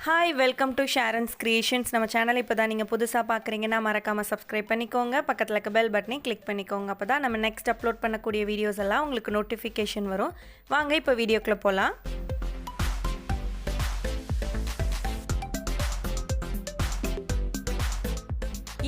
Hi, welcome to Sharan's Creations. நம்ம channel இப்போதான் நீங்கள் புதுசாக பார்க்குறீங்கன்னா மறக்காமல் சப்ஸ்கிரைப் பண்ணிக்கோங்க. பக்கத்தில் இருக்க பெல் பட்டனை கிளிக் பண்ணிக்கோங்க. அப்போ தான் நம்ம நெக்ஸ்ட் அப்லோட் பண்ணக்கூடிய வீடியோஸ் எல்லாம் உங்களுக்கு நோட்டிஃபிகேஷன் வரும். வாங்க இப்போ வீடியோக்குள்ளே போகலாம்.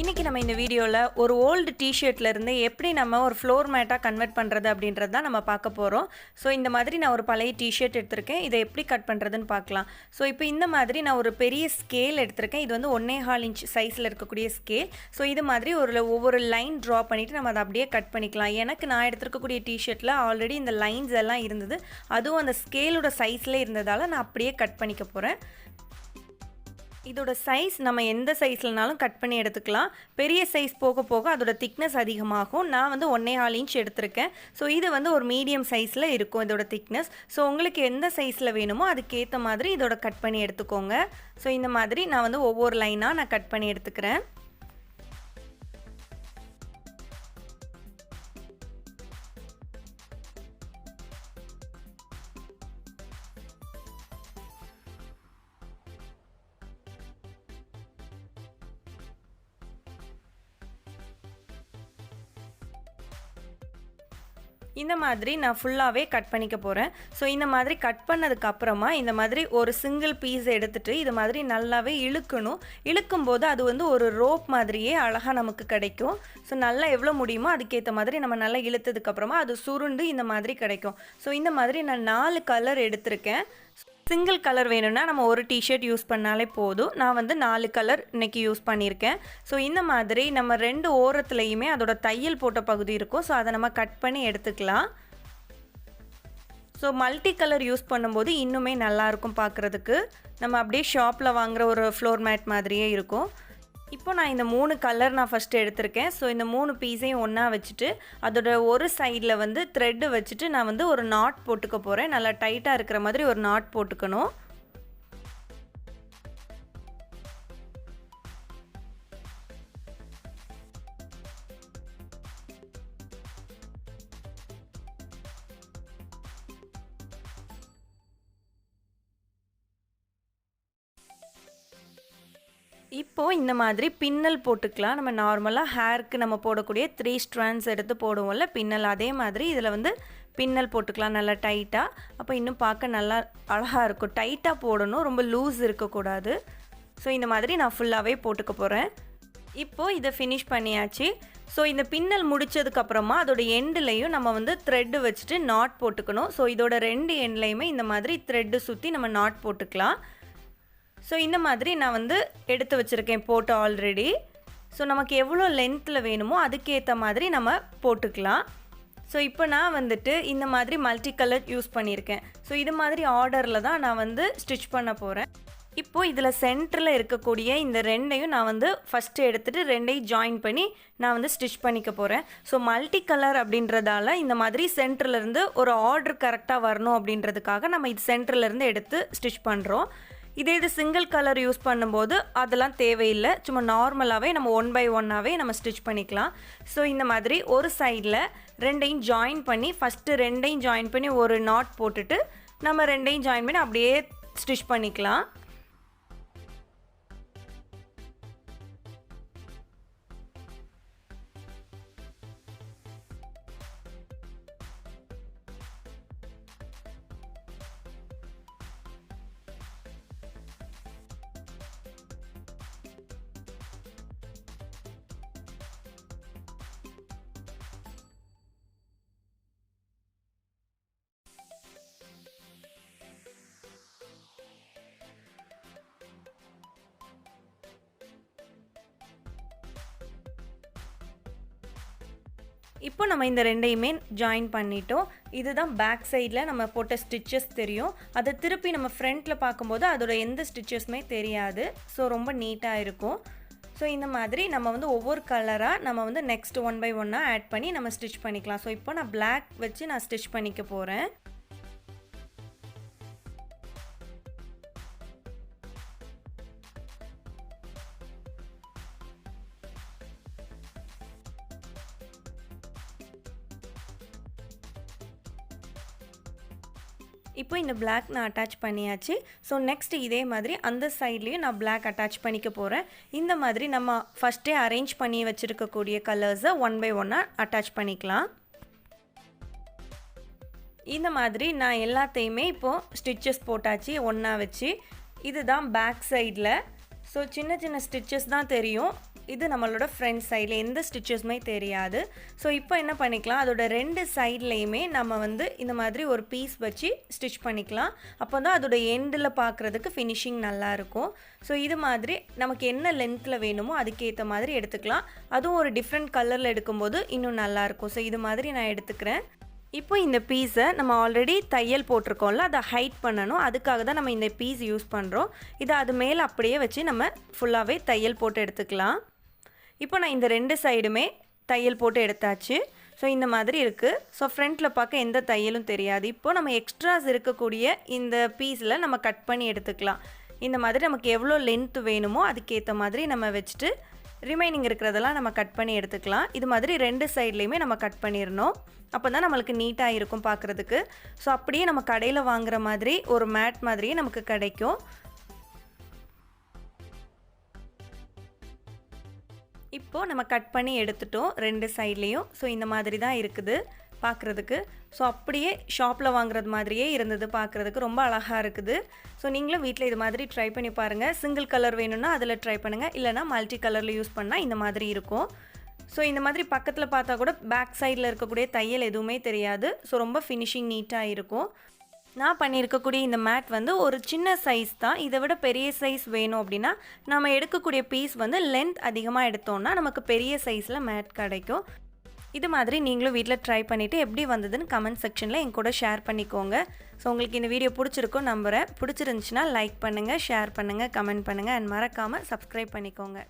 இன்றைக்கி நம்ம இந்த வீடியோவில் ஒரு ஓல்டு டிஷர்ட்லேருந்து எப்படி நம்ம ஒரு ஃப்ளோர் மேட்டாக கன்வெர்ட் பண்ணுறது அப்படின்றது தான் நம்ம பார்க்க போகிறோம். ஸோ இந்த மாதிரி நான் ஒரு பழைய டிஷர்ட் எடுத்திருக்கேன். இதை எப்படி கட் பண்ணுறதுன்னு பார்க்கலாம். ஸோ இப்போ இந்த மாதிரி நான் ஒரு பெரிய ஸ்கேல் எடுத்திருக்கேன். இது வந்து 1.25 இன்ச் சைஸில் இருக்கக்கூடிய ஸ்கேல். ஸோ இது மாதிரி ஒவ்வொரு லைன் ட்ரா பண்ணிவிட்டு நம்ம அதை அப்படியே கட் பண்ணிக்கலாம். எனக்கு நான் எடுத்துருக்கக்கூடிய டிஷர்ட்டில் ஆல்ரெடி இந்த லைன்ஸ் எல்லாம் இருந்தது. அதுவும் அந்த ஸ்கேலோட சைஸ்லேயே இருந்ததால் நான் அப்படியே கட் பண்ணிக்க போகிறேன். இதோட சைஸ் நம்ம எந்த சைஸ்லனாலும் கட் பண்ணி எடுத்துக்கலாம். பெரிய சைஸ் போக போக அதோட திக்னஸ் அதிகமாகும். நான் வந்து 1.25 இன்ச் எடுத்திருக்கேன். ஸோ இது வந்து ஒரு மீடியம் சைஸில் இருக்கும் இதோட திக்னஸ். ஸோ உங்களுக்கு எந்த சைஸில் வேணுமோ அதுக்கேற்ற மாதிரி இதோட கட் பண்ணி எடுத்துக்கோங்க. ஸோ இந்த மாதிரி நான் வந்து ஒவ்வொரு லைனாக நான் கட் பண்ணி எடுத்துக்கிறேன். இந்த மாதிரி நான் ஃபுல்லாகவே கட் பண்ணிக்க போகிறேன். ஸோ இந்த மாதிரி கட் பண்ணதுக்கப்புறமா இந்த மாதிரி ஒரு சிங்கிள் பீஸ் எடுத்துகிட்டு இது மாதிரி நல்லாவே இழுக்கணும். இழுக்கும்போது அது வந்து ஒரு ரோப் மாதிரியே அழகாக நமக்கு கிடைக்கும். ஸோ நல்லா எவ்வளோ முடியுமோ அதுக்கேற்ற மாதிரி நம்ம நல்லா இழுத்ததுக்கப்புறமா அது சுருண்டு இந்த மாதிரி கிடைக்கும். ஸோ இந்த மாதிரி நான் 4 கலர் எடுத்திருக்கேன். சிங்கிள் கலர் வேணும்னா நம்ம ஒரு டிஷர்ட் யூஸ் பண்ணாலே போதும். நான் வந்து 4 கலர் இன்றைக்கி யூஸ் பண்ணியிருக்கேன். ஸோ இந்த மாதிரி நம்ம 2 ஓரத்துலையுமே அதோட தையல் போட்ட பகுதி இருக்கும். ஸோ அதை நம்ம கட் பண்ணி எடுத்துக்கலாம். ஸோ மல்டி கலர் யூஸ் பண்ணும்போது இன்னுமே நல்லாயிருக்கும் பார்க்குறதுக்கு. நம்ம அப்படியே ஷாப்பில் வாங்குகிற ஒரு ஃப்ளோர் மேட் மாதிரியே இருக்கும். இப்போ நான் இந்த 3 கலர் நான் ஃபஸ்ட்டு எடுத்திருக்கேன். ஸோ இந்த 3 பீஸையும் ஒன்றா வச்சுட்டு அதோட ஒரு சைடில் வந்து த்ரெட்டு வச்சுட்டு நான் வந்து ஒரு நாட் போட்டுக்க போகிறேன். நல்லா டைட்டாக இருக்கிற மாதிரி ஒரு நாட் போட்டுக்கணும். இப்போது இந்த மாதிரி பின்னல் போட்டுக்கலாம். நம்ம நார்மலாக ஹேருக்கு நம்ம போடக்கூடிய 3 ஸ்ட்ராண்ட்ஸ் எடுத்து போடுவோம்ல பின்னல், அதே மாதிரி இதில் வந்து பின்னல் போட்டுக்கலாம் நல்லா டைட்டாக. அப்போ இன்னும் பார்க்க நல்லா அழகாக இருக்கும். டைட்டாக போடணும், ரொம்ப லூஸ் இருக்கக்கூடாது. ஸோ இந்த மாதிரி நான் ஃபுல்லாகவே போட்டுக்க போகிறேன். இப்போது இதை ஃபினிஷ் பண்ணியாச்சு. ஸோ இந்த பின்னல் முடித்ததுக்கப்புறமா அதோட எண்டுலையும் நம்ம வந்து த்ரெட்டு வச்சுட்டு நாட் போட்டுக்கணும். ஸோ இதோட 2 எண்ட்லேயுமே இந்த மாதிரி த்ரெட்டு சுற்றி நம்ம நாட் போட்டுக்கலாம். ஸோ இந்த மாதிரி நான் வந்து எடுத்து வச்சுருக்கேன் போட்டு ஆல்ரெடி. ஸோ நமக்கு எவ்வளோ லென்த்தில் வேணுமோ அதுக்கேற்ற மாதிரி நம்ம போட்டுக்கலாம். ஸோ இப்போ நான் வந்துட்டு இந்த மாதிரி மல்டி கலர் யூஸ் பண்ணியிருக்கேன். ஸோ இது மாதிரி ஆர்டரில் தான் நான் வந்து ஸ்டிச் பண்ண போகிறேன். இப்போது இதில் சென்டரில் இருக்கக்கூடிய இந்த 2ஐயும் நான் வந்து ஃபஸ்ட்டு எடுத்துகிட்டு 2ஐயும் ஜாயின் பண்ணி நான் வந்து ஸ்டிச் பண்ணிக்க போகிறேன். ஸோ மல்டி கலர் அப்படின்றதால இந்த மாதிரி சென்டர்லேருந்து ஒரு ஆர்டர் கரெக்டாக வரணும் அப்படின்றதுக்காக நம்ம இது சென்டர்லேருந்து எடுத்து ஸ்டிச் பண்ணுறோம். இது சிங்கிள் கலர் யூஸ் பண்ணும்போது அதெல்லாம் தேவையில்லை. சும்மா நார்மலாகவே நம்ம 1 by 1ஆகவே நம்ம ஸ்டிச் பண்ணிக்கலாம். ஸோ இந்த மாதிரி ஒரு சைடில் 2ஐயும் ஜாயின் பண்ணி ஃபஸ்ட்டு 2ஐயும் ஜாயின் பண்ணி ஒரு நாட் போட்டுட்டு நம்ம 2ஐயும் ஜாயின் பண்ணி அப்படியே ஸ்டிச் பண்ணிக்கலாம். இப்போ நம்ம இந்த 2ஐயுமே ஜாயின் பண்ணிட்டோம். இதுதான் பேக் சைடில் நம்ம போட்ட ஸ்டிச்சஸ் தெரியும். அதை திருப்பி நம்ம ஃப்ரண்ட்டில் பார்க்கும்போது அதோட எந்த ஸ்டிச்சஸுமே தெரியாது. ஸோ ரொம்ப நீட்டாக இருக்கும். ஸோ இந்த மாதிரி நம்ம வந்து ஒவ்வொரு கலராக நம்ம வந்து நெக்ஸ்ட் 1 by 1ஆக ஆட் பண்ணி நம்ம ஸ்டிச் பண்ணிக்கலாம். ஸோ இப்போ நான் பிளாக் வச்சு நான் ஸ்டிச் பண்ணிக்க போகிறேன். இப்போ இந்த பிளாக் நான் அட்டாச் பண்ணியாச்சு. ஸோ நெக்ஸ்ட் இதே மாதிரி அந்த சைட்லேயும் நான் பிளாக் அட்டாச் பண்ணிக்க போகிறேன். இந்த மாதிரி நம்ம ஃபஸ்ட்டே அரேஞ்ச் பண்ணி வச்சுருக்கக்கூடிய கலர்ஸை ஒன் பை ஒன்னாக அட்டாச் பண்ணிக்கலாம். இந்த மாதிரி நான் எல்லாத்தையுமே இப்போது ஸ்டிச்சஸ் போட்டாச்சு ஒன்றா வச்சு. இதுதான் பேக் சைடில். ஸோ சின்ன சின்ன ஸ்டிச்சஸ் தான் தெரியும். இது நம்மளோட ஃப்ரண்ட் சைடில் எந்த ஸ்டிச்சஸுமே தெரியாது. ஸோ இப்போ என்ன பண்ணிக்கலாம், அதோட 2 சைட்லேயுமே நம்ம வந்து இந்த மாதிரி ஒரு பீஸ் வச்சு ஸ்டிச் பண்ணிக்கலாம். அப்போ தான் அதோட எண்டில் பார்க்குறதுக்கு ஃபினிஷிங் நல்லாயிருக்கும். ஸோ இது மாதிரி நமக்கு என்ன லென்த்தில் வேணுமோ அதுக்கேற்ற மாதிரி எடுத்துக்கலாம். அதுவும் ஒரு டிஃப்ரெண்ட் கலரில் எடுக்கும்போது இன்னும் நல்லாயிருக்கும். ஸோ இது மாதிரி நான் எடுத்துக்கிறேன். இப்போ இந்த பீஸை நம்ம ஆல்ரெடி தையல் போட்டிருக்கோம்ல, அதை ஹைட் பண்ணணும். அதுக்காக தான் நம்ம இந்த பீஸ் யூஸ் பண்ணுறோம். இதை அது மேலே அப்படியே வச்சு நம்ம ஃபுல்லாகவே தையல் போட்டு எடுத்துக்கலாம். இப்போ நான் இந்த 2 சைடுமே தையல் போட்டு எடுத்தாச்சு. ஸோ இந்த மாதிரி இருக்குது. ஸோ ஃப்ரண்ட்டில் பார்க்க எந்த தையலும் தெரியாது. இப்போது நம்ம எக்ஸ்ட்ராஸ் இருக்கக்கூடிய இந்த பீஸில் நம்ம கட் பண்ணி எடுத்துக்கலாம். இந்த மாதிரி நமக்கு எவ்வளோ லென்த் வேணுமோ அதுக்கேற்ற மாதிரி நம்ம வச்சுட்டு ரிமைனிங் இருக்கிறதெல்லாம் நம்ம கட் பண்ணி எடுத்துக்கலாம். இது மாதிரி 2 சைட்லேயுமே நம்ம கட் பண்ணிடணும். அப்போ தான் நம்மளுக்கு நீட்டாக இருக்கும் பார்க்குறதுக்கு. ஸோ அப்படியே நம்ம கடையில் வாங்குகிற மாதிரி ஒரு மேட் மாதிரியே நமக்கு கிடைக்கும். இப்போது நம்ம கட் பண்ணி எடுத்துட்டோம் 2 சைட்லேயும். ஸோ இந்த மாதிரி தான் இருக்குது பார்க்குறதுக்கு. ஸோ அப்படியே ஷாப்பில் வாங்குறது மாதிரியே இருந்தது பார்க்குறதுக்கு. ரொம்ப அழகாக இருக்குது. ஸோ நீங்களும் வீட்டில் இது மாதிரி ட்ரை பண்ணி பாருங்கள். சிங்கிள் கலர் வேணும்னா அதில் ட்ரை பண்ணுங்கள். இல்லைனா மல்டி கலரில் யூஸ் பண்ணால் இந்த மாதிரி இருக்கும். ஸோ இந்த மாதிரி பக்கத்தில் பார்த்தா கூட பேக் சைடில் இருக்கக்கூடிய தையல் எதுவுமே தெரியாது. ஸோ ரொம்ப ஃபினிஷிங் நீட்டாக இருக்கும். நான் பண்ணியிருக்கக்கூடிய இந்த மேட் வந்து ஒரு சின்ன சைஸ் தான். இதை விட பெரிய சைஸ் வேணும் அப்படின்னா நம்ம எடுக்கக்கூடிய பீஸ் வந்து லென்த் அதிகமாக எடுத்தோம்னா நமக்கு பெரிய சைஸில் மேட் கிடைக்கும். இது மாதிரி நீங்களும் வீட்டில் ட்ரை பண்ணிவிட்டு எப்படி வந்ததுன்னு கமெண்ட் செக்ஷனில் என் கூட ஷேர் பண்ணிக்கோங்க. ஸோ உங்களுக்கு இந்த வீடியோ பிடிச்சிருக்கும் நம்புகிறேன். பிடிச்சிருந்துச்சுன்னா லைக் பண்ணுங்கள், ஷேர் பண்ணுங்கள், கமெண்ட் பண்ணுங்கள் அண்ட் மறக்காமல் சப்ஸ்கிரைப் பண்ணிக்கோங்க.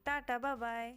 டாடா பாய்.